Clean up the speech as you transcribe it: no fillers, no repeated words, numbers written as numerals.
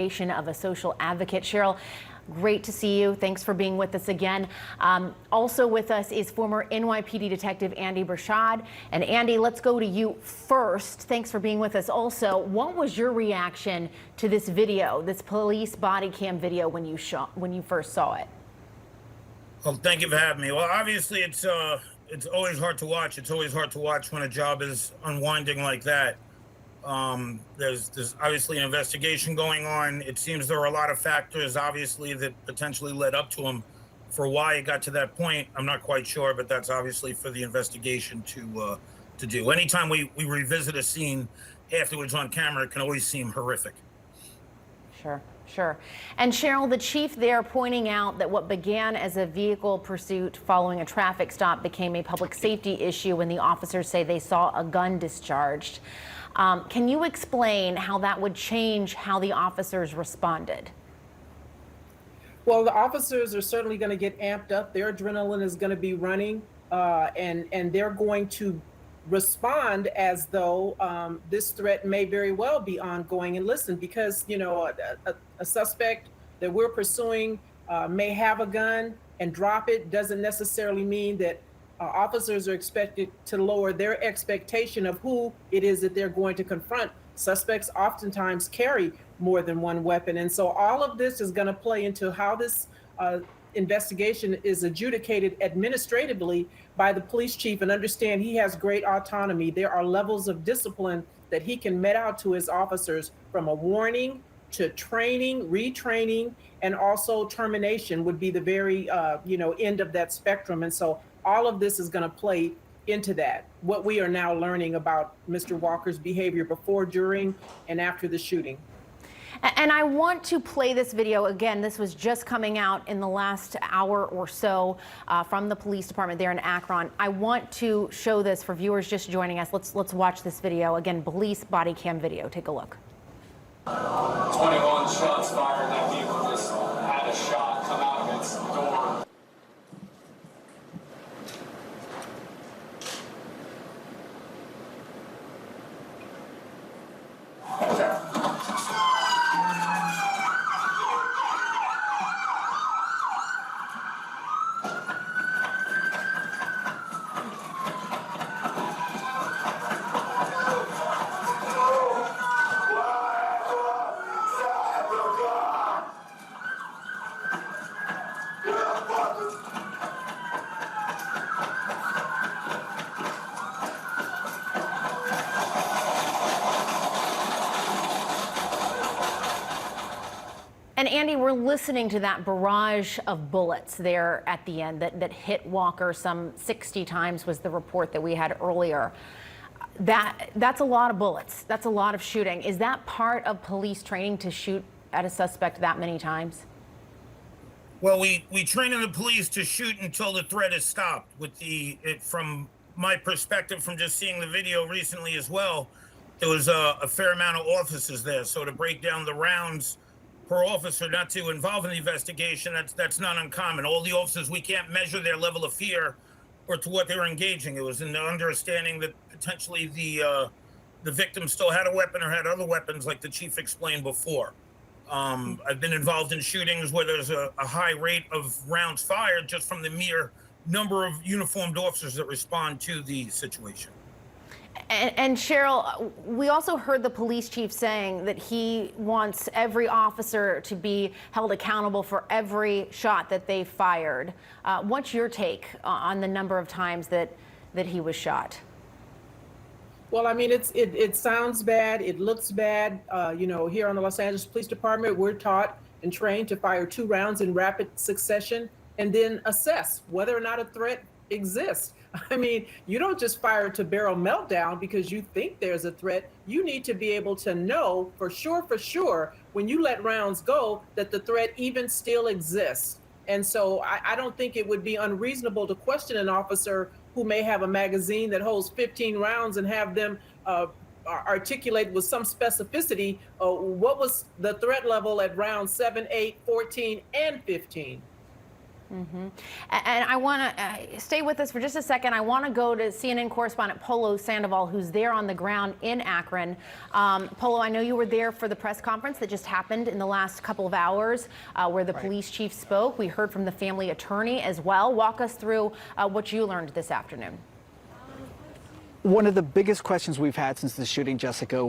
Of a social advocate. Cheryl, great to see you. Thanks for being with us again. Also with us is former NYPD detective Andy Brashad. And Andy, let's go to you first. Thanks for being with us. Also, what was your reaction to this video, this police body cam video, when you first saw it? Well, thank you for having me. Well, obviously, it's always hard to watch. It's always hard to watch when a job is unwinding like that. There's obviously an investigation going on. It seems there are a lot of factors, obviously, that potentially led up to him. For why it got to that point, I'm not quite sure, but that's obviously for the investigation to do. Anytime we revisit a scene afterwards on camera, it can always seem horrific. Sure. And Cheryl, the chief there pointing out that what began as a vehicle pursuit following a traffic stop became a public safety issue when the officers say they saw a gun discharged. Can you explain how that would change how the officers responded? Well, the officers are certainly going to get amped up. Their adrenaline is going to be running, and they're going to respond as though this threat may very well be ongoing. And listen, because, you know, a suspect that we're pursuing may have a gun and drop it doesn't necessarily mean that officers are expected to lower their expectation of who it is that they're going to confront. Suspects oftentimes carry more than one weapon. And so all of this is going to play into how this investigation is adjudicated administratively by the police chief. And understand he has great autonomy. There are levels of discipline that he can met out to his officers, from a warning to training, retraining, and also termination would be the very end of that spectrum. And so all of this is going to play into that, what we are now learning about Mr. Walker's behavior before, during, and after the shooting. And I want to play this video again. This was just coming out in the last hour or so from the police department there in Akron. I want to show this for viewers just joining us. Let's watch this video again. Police body cam video. Take a look. 21 shots fired. That vehicle just had a shot come out of its door. And Andy, we're listening to that barrage of bullets there at the end that hit Walker some 60 times was the report that we had earlier. That's a lot of bullets. That's a lot of shooting. Is that part of police training, to shoot at a suspect that many times? Well, we train in the police to shoot until the threat is stopped. From my perspective, from just seeing the video recently as well, there was a fair amount of officers there. So to break down the rounds per officer, not to involve in the investigation, that's not uncommon. All the officers, we can't measure their level of fear or to what they were engaging. It was in the understanding that potentially the victim still had a weapon or had other weapons, like the chief explained before. I've been involved in shootings where there's a high rate of rounds fired just from the mere number of uniformed officers that respond to the situation. And Cheryl, we also heard the police chief saying that he wants every officer to be held accountable for every shot that they fired. What's your take on the number of times that he was shot? Well, I mean, it sounds bad. It looks bad. Here on the Los Angeles Police Department, we're taught and trained to fire 2 rounds in rapid succession and then assess whether or not a threat exists. I mean, you don't just fire to barrel meltdown because you think there's a threat. You need to be able to know for sure, when you let rounds go, that the threat even still exists. And so I don't think it would be unreasonable to question an officer who may have a magazine that holds 15 rounds and have them articulate with some specificity what was the threat level at round 7, 8, 14, and 15. And I want to stay with us for just a second. I want to go to CNN correspondent Polo Sandoval, who's there on the ground in Akron. Polo, I know you were there for the press conference that just happened in the last couple of hours where the police chief spoke. We heard from the family attorney as well. Walk us through what you learned this afternoon. One of the biggest questions we've had since the shooting, Jessica,